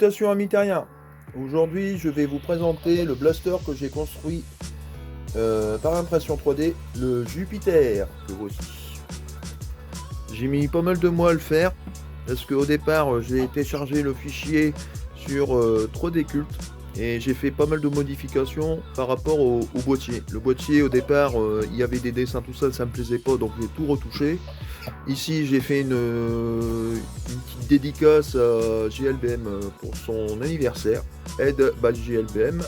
Salutations amis terriens. Aujourd'hui je vais vous présenter le blaster que j'ai construit par impression 3D, le Jupiter, que voici. J'ai mis pas mal de mois à le faire, parce qu'au départ j'ai téléchargé le fichier sur 3D Cult, et j'ai fait pas mal de modifications par rapport au boîtier. Le boîtier au départ, il y avait des dessins, tout ça, ça me plaisait pas, donc j'ai tout retouché. Ici j'ai fait une petite dédicace à JLBM pour son anniversaire. Aide by JLBM.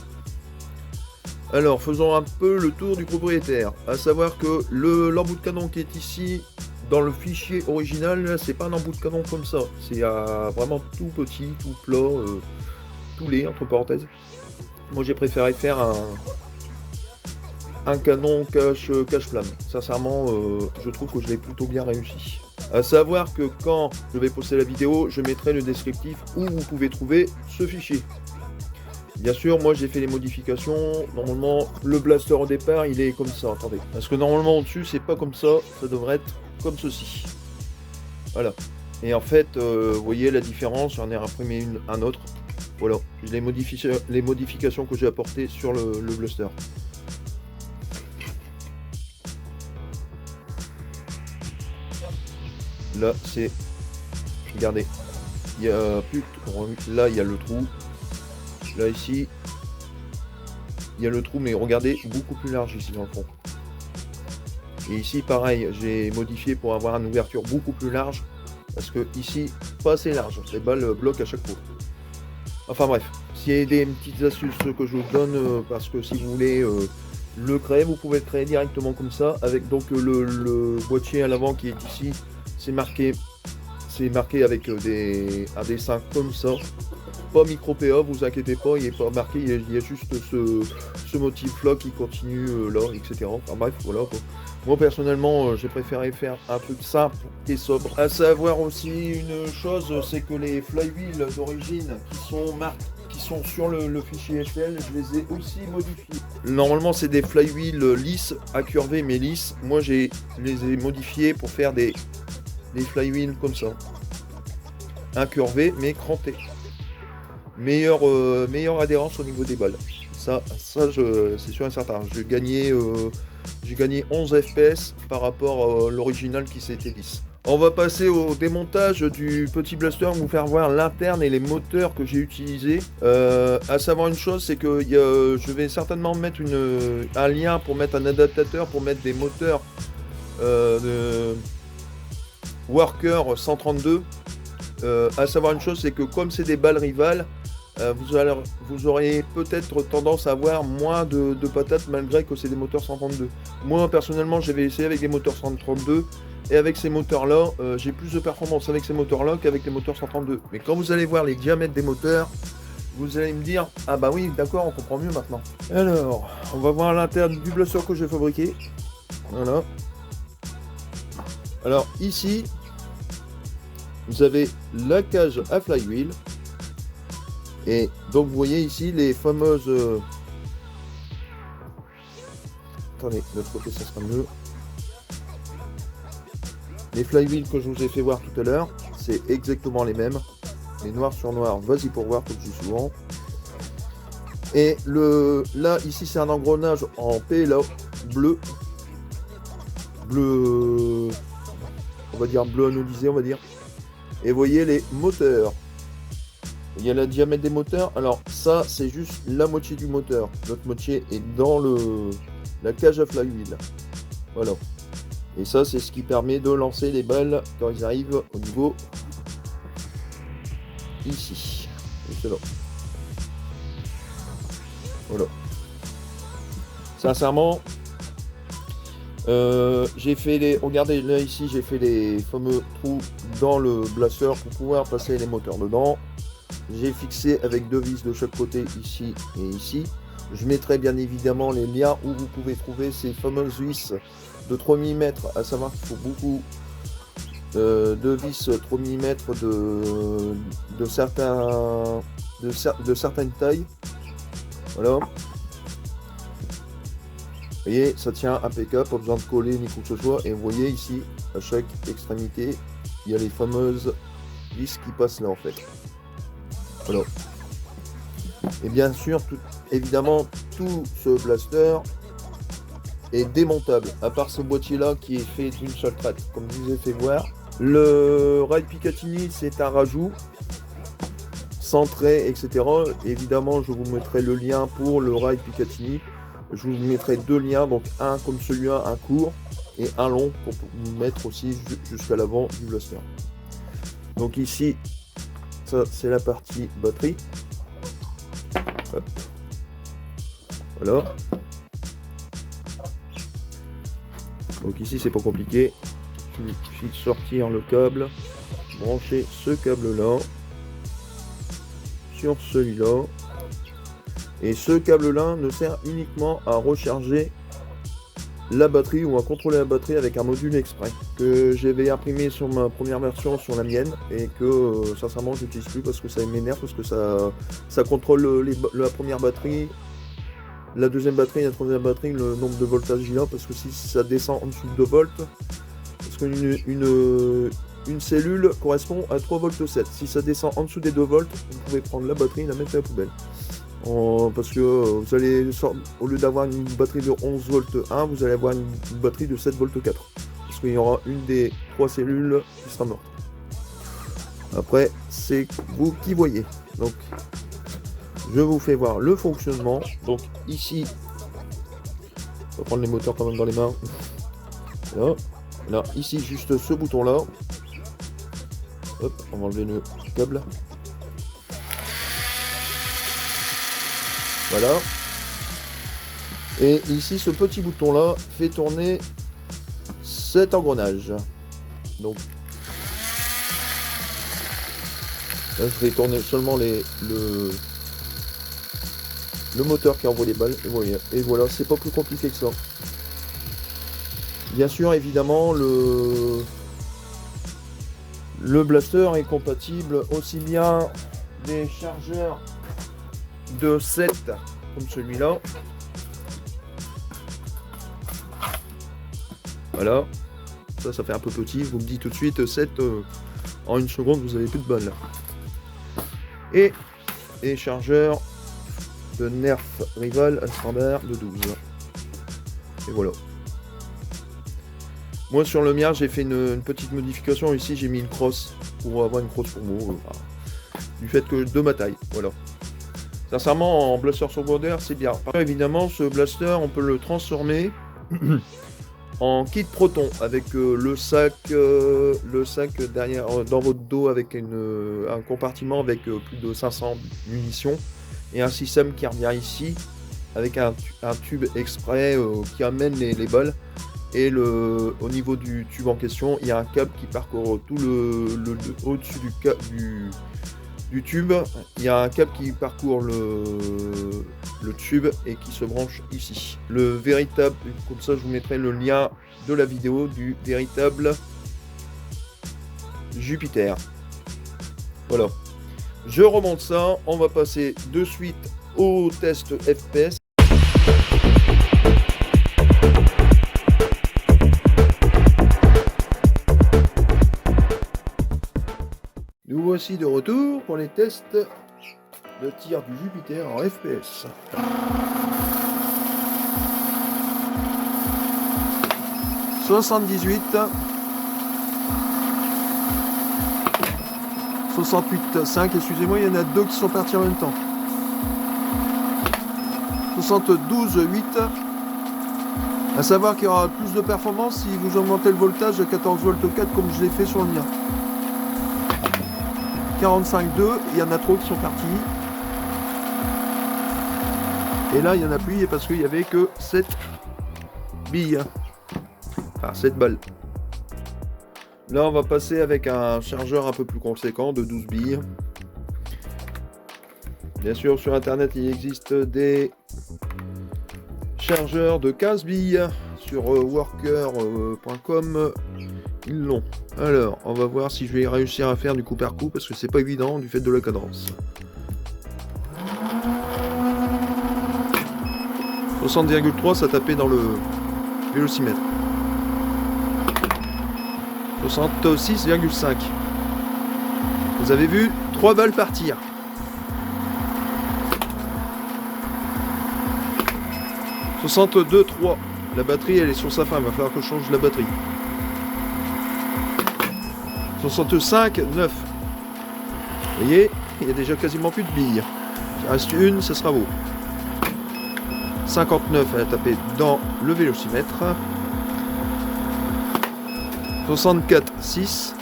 Alors faisons un peu le tour du propriétaire. À savoir que l'embout de canon qui est ici dans le fichier original, c'est pas un embout de canon comme ça. C'est vraiment tout petit, tout plat, tout laid entre parenthèses. Moi j'ai préféré faire un canon cache-flamme. Sincèrement, je trouve que je l'ai plutôt bien réussi. À savoir que quand je vais poster la vidéo, je mettrai le descriptif où vous pouvez trouver ce fichier. Bien sûr, moi j'ai fait les modifications. Normalement, le blaster au départ, il est comme ça. Attendez, parce que normalement au-dessus, c'est pas comme ça. Ça devrait être comme ceci. Voilà. Et en fait, vous voyez la différence. J'en ai imprimé un autre. Voilà. Les modifications que j'ai apportées sur le blaster. Là, c'est... Regardez. Il y a plus... Là, il y a le trou. Là, ici, il y a le trou, mais regardez, beaucoup plus large ici dans le fond. Et ici, pareil, j'ai modifié pour avoir une ouverture beaucoup plus large. Parce que ici, pas assez large. Les balles bloquent à chaque fois. Enfin bref, s'il y a des petites astuces que je vous donne, parce que si vous voulez le créer, vous pouvez le créer directement comme ça. Avec donc le boîtier à l'avant qui est ici, c'est marqué avec un dessin comme ça. Pas micro PA, vous inquiétez pas, il n'est pas marqué, il y a juste ce motif là qui continue là, etc. Enfin bref, voilà quoi. Moi personnellement, j'ai préféré faire un truc simple et sobre. À savoir aussi une chose, c'est que les flywheels d'origine qui sont sur le fichier FL, je les ai aussi modifiés. Normalement c'est des flywheels lisses, incurvés mais lisses. Moi les ai modifiés pour faire des flywheels comme ça. Incurvés mais crantés. Meilleure adhérence au niveau des balles. Ça c'est sûr et certain. J'ai gagné 11 FPS par rapport à l'original qui s'était lisse. On va passer au démontage du petit blaster, vous faire voir l'interne et les moteurs que j'ai utilisés. À savoir une chose, c'est que je vais certainement mettre un lien pour mettre un adaptateur pour mettre des moteurs de Worker 132. À savoir une chose, c'est que comme c'est des balles rivales, vous aurez peut-être tendance à avoir moins de patates malgré que c'est des moteurs 132. Moi personnellement j'avais essayé avec des moteurs 132 et avec ces moteurs là j'ai plus de performance avec ces moteurs là qu'avec les moteurs 132. Mais quand vous allez voir les diamètres des moteurs, vous allez me dire ah bah oui d'accord, on comprend mieux maintenant. Alors on va voir l'interne du blaster que j'ai fabriqué. Voilà. Alors ici vous avez la cage à flywheel. Et donc vous voyez ici les fameuses... Attendez, de l'autre côté ça sera mieux. Les flywheels que je vous ai fait voir tout à l'heure, c'est exactement les mêmes. Les noir sur noir, vas-y pour voir comme je dis souvent. Et là, ici c'est un engrenage en PLA bleu. Bleu... On va dire bleu anodisé, on va dire. Et vous voyez les moteurs. Il y a le diamètre des moteurs. Alors ça c'est juste la moitié du moteur. L'autre moitié est dans la cage à flywheel. Voilà. Et ça c'est ce qui permet de lancer les balles quand ils arrivent au niveau ici. Juste là. Voilà. Sincèrement, j'ai fait regardez là ici, j'ai fait les fameux trous dans le blaster pour pouvoir passer les moteurs dedans. J'ai fixé avec deux vis de chaque côté, ici et ici. Je mettrai bien évidemment les liens où vous pouvez trouver ces fameuses vis de 3 mm, à savoir qu'il faut beaucoup de vis 3 mm de certaines tailles. Voilà. Vous voyez, ça tient impeccable, pas besoin de coller ni quoi que ce soit. Et vous voyez ici, à chaque extrémité, il y a les fameuses vis qui passent là en fait. Voilà. Et bien sûr, évidemment, tout ce blaster est démontable, à part ce boîtier là qui est fait d'une seule traite, comme je vous ai fait voir. Le rail Picatinny, c'est un rajout, centré, etc. Évidemment, je vous mettrai le lien pour le rail Picatinny. Je vous mettrai deux liens, donc un comme celui-là, un court, et un long pour vous mettre aussi jusqu'à l'avant du blaster. Donc ici, ça c'est la partie batterie. Hop. Voilà. Donc ici c'est pas compliqué. Il suffit de sortir le câble, brancher ce câble là sur celui-là. Et ce câble là ne sert uniquement à recharger la batterie ou à contrôler la batterie avec un module exprès que j'avais imprimé sur ma première version sur la mienne et que sincèrement je n'utilise plus parce que ça m'énerve, parce que ça contrôle la première batterie, la deuxième batterie et la troisième batterie, le nombre de voltage qu'il y a, parce que si ça descend en dessous de 2 volts, parce qu'une cellule correspond à 3 volts 7. Si ça descend en dessous des 2 volts, vous pouvez prendre la batterie et la mettre à la poubelle. Parce que vous allez, au lieu d'avoir une batterie de 11 volts 1, vous allez avoir une batterie de 7 volts 4. Parce qu'il y aura une des 3 cellules qui sera morte. Après, c'est vous qui voyez. Donc, je vous fais voir le fonctionnement. Donc, ici, on va prendre les moteurs quand même dans les mains. Là, là ici, juste ce bouton-là. Hop, on va enlever le câble. Voilà. Et ici, ce petit bouton-là fait tourner cet engrenage. Donc, là, je vais tourner seulement le moteur qui envoie les balles. Et voilà, c'est pas plus compliqué que ça. Bien sûr, évidemment, le blaster est compatible aussi bien des chargeurs de 7 comme celui-là. Voilà, ça fait un peu petit, vous me dites tout de suite 7 en une seconde vous avez plus de balles. Et les chargeurs de Nerf Rival standard de 12. Et voilà. Moi sur le mien j'ai fait une petite modification, ici j'ai mis une crosse pour avoir une crosse pour moi, du fait que de ma taille, voilà. Sincèrement, en blaster secondaire, c'est bien. Par contre, évidemment, ce blaster, on peut le transformer en kit proton avec le sac derrière dans votre dos avec un compartiment avec plus de 500 munitions et un système qui revient ici avec un tube exprès qui amène les balles. Et au niveau du tube en question, il y a un câble qui parcourt tout au-dessus du tube. Il y a un câble qui parcourt le tube et qui se branche ici. Le véritable, comme ça je vous mettrai le lien de la vidéo du véritable Jupiter. Voilà. Je remonte ça, on va passer de suite au test FPS. Nous voici de retour pour les tests de tir du Jupiter en FPS. « 78, 68,5, excusez-moi, il y en a deux qui sont partis en même temps. 72,8. À savoir qu'il y aura plus de performance si vous augmentez le voltage de 14 volts 4 comme je l'ai fait sur le mien. 45,2, il y en a trop qui sont partis. Et là, il n'y en a plus parce qu'il n'y avait que 7 billes. Enfin, 7 balles. Là, on va passer avec un chargeur un peu plus conséquent de 12 billes. Bien sûr, sur Internet, il existe des chargeurs de 15 billes. Sur worker.com, ils l'ont. Alors, on va voir si je vais réussir à faire du coup par coup, parce que c'est pas évident du fait de la cadence. 60,3, ça tapait dans le vélocimètre. 66,5. Vous avez vu 3 balles partir. 62,3. La batterie, elle est sur sa fin. Il va falloir que je change la batterie. 65,9. Vous voyez, il y a déjà quasiment plus de billes. Il reste une, ça sera beau. 59, elle a tapé dans le vélocimètre. 64,6.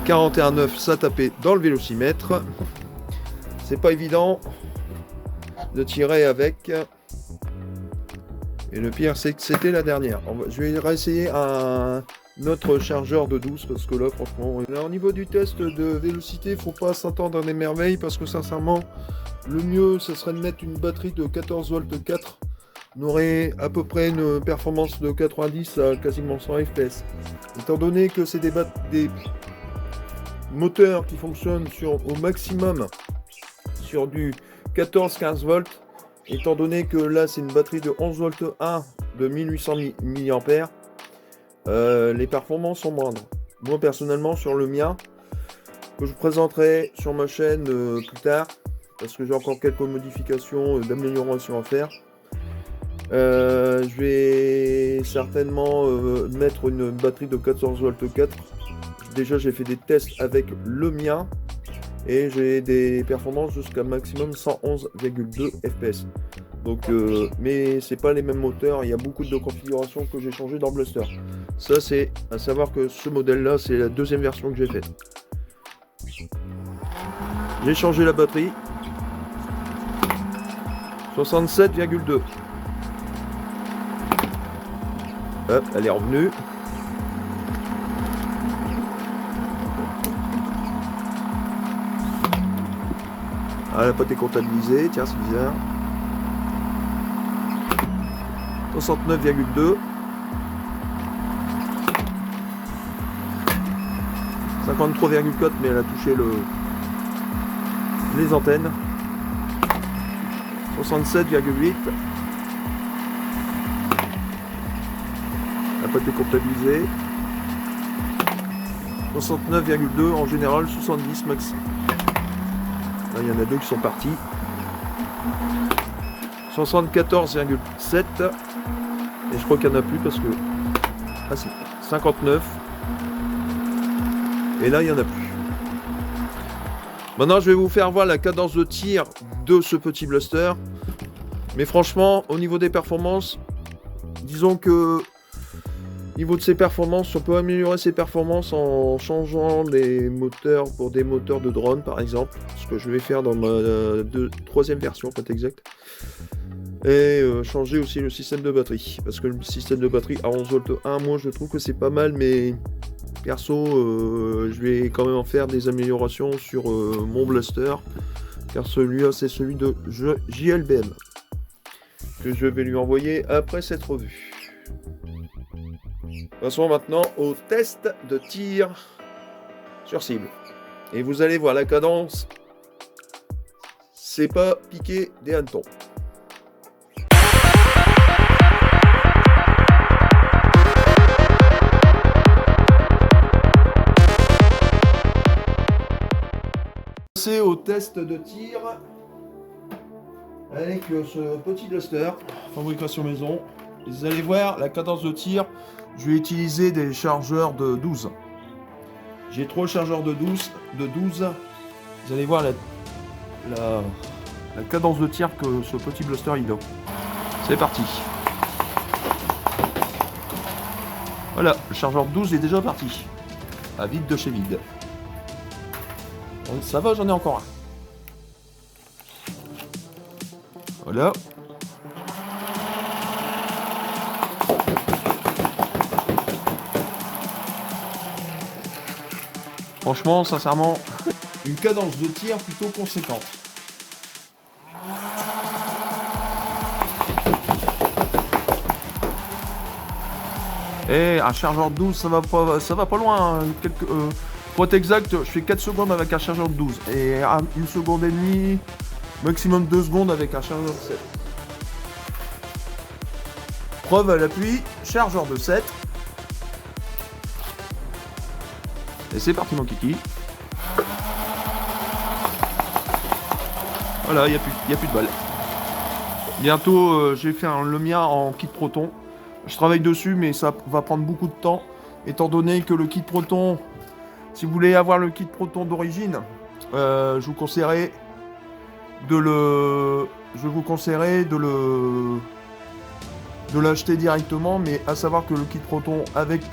41,9, ça a tapé dans le vélocimètre. C'est pas évident de tirer avec. Et le pire, c'est que c'était la dernière. Je vais réessayer un autre chargeur de 12 parce que là, franchement, là, au niveau du test de vélocité, faut pas s'attendre à des merveilles parce que sincèrement, le mieux, ce serait de mettre une batterie de 14 volts 4. On aurait à peu près une performance de 90 à quasiment 100 fps. Étant donné que c'est des moteurs qui fonctionnent au maximum sur du 14-15 volts, étant donné que là c'est une batterie de 11 volts 1 de 1800 mAh, les performances sont moindres. Moi personnellement sur le mien, que je présenterai sur ma chaîne plus tard, parce que j'ai encore quelques modifications d'amélioration à faire, je vais certainement mettre une batterie de 14 volts 4. Déjà j'ai fait des tests avec le mien et j'ai des performances jusqu'à maximum 111,2 fps. Donc mais c'est pas les mêmes moteurs, il y a beaucoup de configurations que j'ai changé dans Bluster. Ça c'est à savoir que ce modèle là c'est la deuxième version que j'ai faite. J'ai changé la batterie. 67,2. Hop, elle est revenue. Ah, elle n'a pas été comptabilisée, tiens, c'est bizarre. 69,2. 53,4, mais elle a touché les antennes. 67,8. Elle n'a pas été comptabilisée. 69,2, en général 70 max. Là, il y en a deux qui sont partis. 74,7. Et je crois qu'il n'y en a plus parce que... Ah si, 59. Et là, il n'y en a plus. Maintenant, je vais vous faire voir la cadence de tir de ce petit Bluster. Mais franchement, au niveau des performances, disons que... Au niveau de ses performances, on peut améliorer ses performances en changeant les moteurs pour des moteurs de drone par exemple, ce que je vais faire dans ma troisième version, pas exact. Et changer aussi le système de batterie, parce que le système de batterie à 11 volts 1, moi je trouve que c'est pas mal, mais perso, je vais quand même en faire des améliorations sur mon Bluster, car celui-là c'est celui de JLBM, que je vais lui envoyer après cette revue. Passons maintenant au test de tir sur cible. Et vous allez voir la cadence, c'est pas piquer des hannetons. C'est au test de tir avec ce petit Bluster, fabrication maison. Vous allez voir la cadence de tir. Je vais utiliser des chargeurs de 12. J'ai 3 chargeurs de 12. Vous allez voir la cadence de tir que ce petit Bluster il a. C'est parti. Voilà, le chargeur de 12 est déjà parti. À vide de chez vide. Donc, ça va, j'en ai encore un. Voilà. Franchement, sincèrement, une cadence de tir plutôt conséquente. Et un chargeur de 12, ça va pas loin. Pour être exact, je fais 4 secondes avec un chargeur de 12. Et 1 seconde et demie, maximum 2 secondes avec un chargeur de 7. Preuve à l'appui, chargeur de 7. Et c'est parti mon kiki. Voilà, il y a plus de balles. Bientôt, je vais faire le mien en kit proton. Je travaille dessus, mais ça va prendre beaucoup de temps, étant donné que le kit proton, si vous voulez avoir le kit proton d'origine, je vous conseillerais de le, je vous conseillerais de l'acheter directement, mais à savoir que le kit proton avec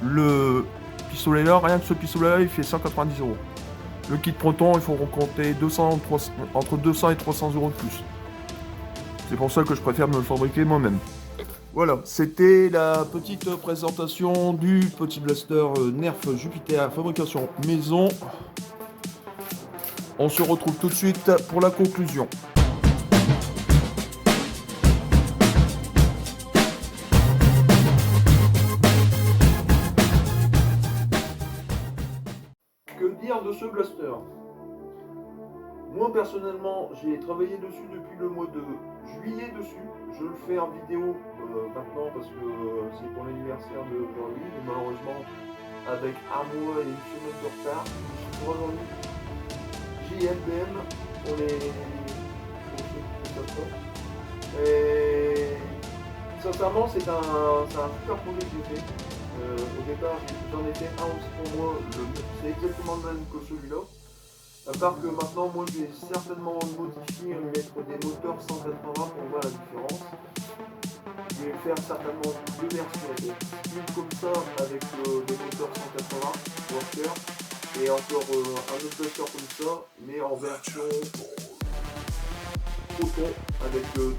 le pistolet là, rien que ce pistolet là, il fait 190 euros. Le kit proton, il faut compter 200, entre 200 et 300 euros de plus. C'est pour ça que je préfère me le fabriquer moi-même. Voilà, c'était la petite présentation du petit blaster Nerf Jupiter fabrication maison. On se retrouve tout de suite pour la conclusion. Que dire de ce blaster? Moi personnellement, j'ai travaillé dessus depuis le mois de juillet dessus. Je le fais en vidéo maintenant parce que c'est pour l'anniversaire de Jean-Louis, mais malheureusement, avec un mois et une semaine de retard, je suis revenu JMDM pour les. Et sincèrement, c'est un super projet que j'ai fait. Au départ, j'en ai fait un aussi pour moi. C'est exactement le même que celui-là. À part que maintenant, moi, je vais certainement modifier et mettre des moteurs 180 pour voir la différence. Je vais faire certainement deux versions. Une comme ça avec des moteurs 180 Walker et encore un autre blaster comme ça, mais en version proton avec un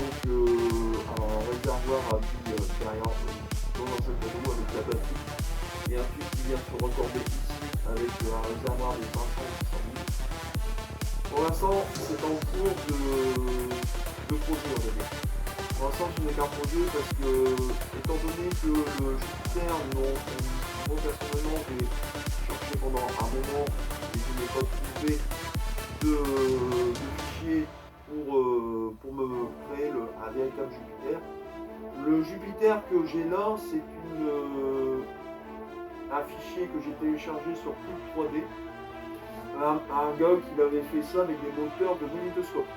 réservoir à vie derrière dans un sac à dos avec la batterie et un tube qui vient se raccorder ici avec un réservoir de 500 000. Pour l'instant, c'est en cours de projet, on va dire. Pour l'instant, ce n'est qu'un projet parce que, étant donné que le Jupiter, moi personnellement, j'ai cherché pendant un moment et je n'ai pas trouvé de fichier pour me créer un véritable Jupiter. Le Jupiter que j'ai là, c'est un fichier que j'ai téléchargé sur Cube 3D. Un gars qui avait fait ça avec des moteurs de magnétoscope.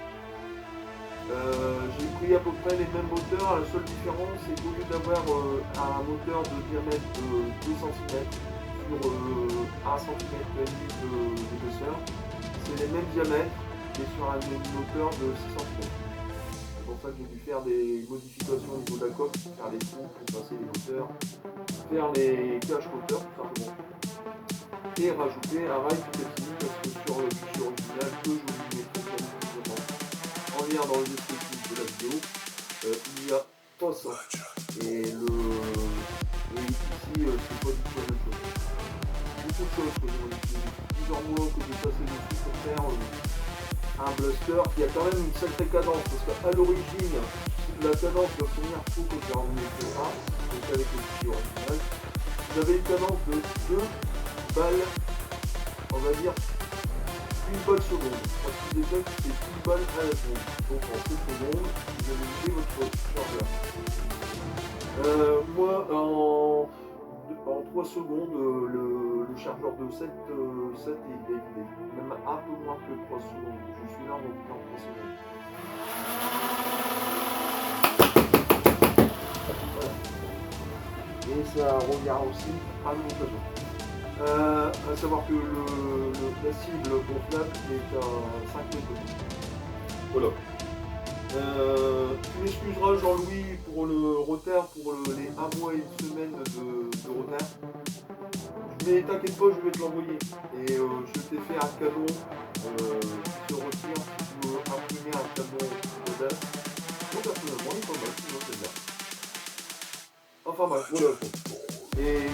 J'ai pris à peu près les mêmes moteurs, la seule différence c'est qu'au lieu d'avoir un moteur de diamètre de 2 cm sur 1 cm d'épaisseur, c'est les mêmes diamètres mais sur un moteur de 6 cm. C'est pour ça que j'ai dû faire des modifications au niveau de la coque, faire les trous pour passer les moteurs, faire les caches moteurs tout simplement. Et rajouter un rail Picatinny parce que sur le fichier original que je vous mettrai en lien dans le descriptif de la vidéo, il n'y a pas ça. Et ici, c'est pas du tout la même chose. Beaucoup de choses que j'ai modifiées. Plusieurs mois que j'ai passé dessus pour faire un blaster qui a quand même une sacrée cadence parce qu'à l'origine, la cadence de la première fois que j'ai emmené le 1, donc avec le fichier original, j'avais une cadence de 2 balles, on va dire une balle seconde. Parce que déjà c'est une balle à la seconde. Donc en 7 secondes, vous allez vider votre chargeur. Moi en 3 secondes, le chargeur de 7 est vidé. Même un peu moins que 3 secondes. Je suis là en 3 secondes. Voilà. Et ça revient aussi à l'occasion. À savoir que la cible gonflable est à 5 mètres de haut. Voilà. Tu m'excuseras Jean-Louis pour le retard, pour les 1 mois et une semaine de retard. Mais t'inquiète pas, je vais te l'envoyer. Et je t'ai fait un canon qui se retire si tu veux imprimer un canon de date. Moi personnellement, il est pas mal, sinon c'est bien. Enfin bref, voilà. Et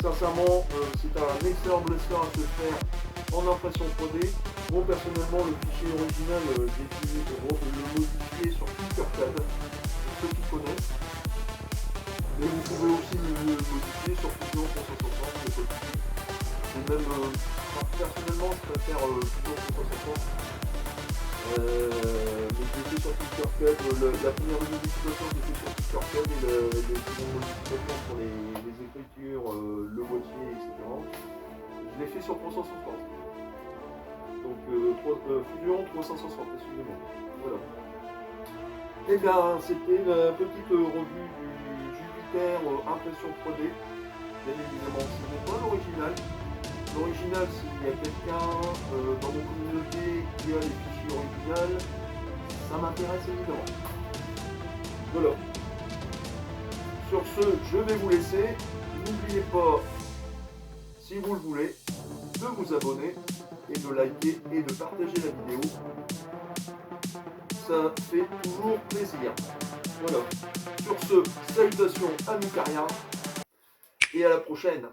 sincèrement, c'est un excellent blaster à se faire en impression 3D. Moi personnellement, le fichier original, j'ai pu le modifier sur Tinkercad, pour ceux qui connaissent. Mais vous pouvez aussi le modifier sur Fusion 360, et même, personnellement, je préfère Fusion 360. Mais je l'ai fait sur Tinkercad, la première modification que j'ai fait sur Tinkercad et les secondes modifications pour les écritures, le boîtier, etc. Je l'ai fait sur 360. Donc Fusion 360, excusez-moi. Voilà. Et bien, c'était une petite revue du Jupiter impression 3D. Bien évidemment, ce n'est pas l'original. L'original, s'il y a quelqu'un dans mon communauté qui a les fichiers originaux, ça m'intéresse évidemment. Voilà. Sur ce, je vais vous laisser. N'oubliez pas, si vous le voulez, de vous abonner et de liker et de partager la vidéo. Ça fait toujours plaisir. Voilà. Sur ce, salutations à Micaria et à la prochaine.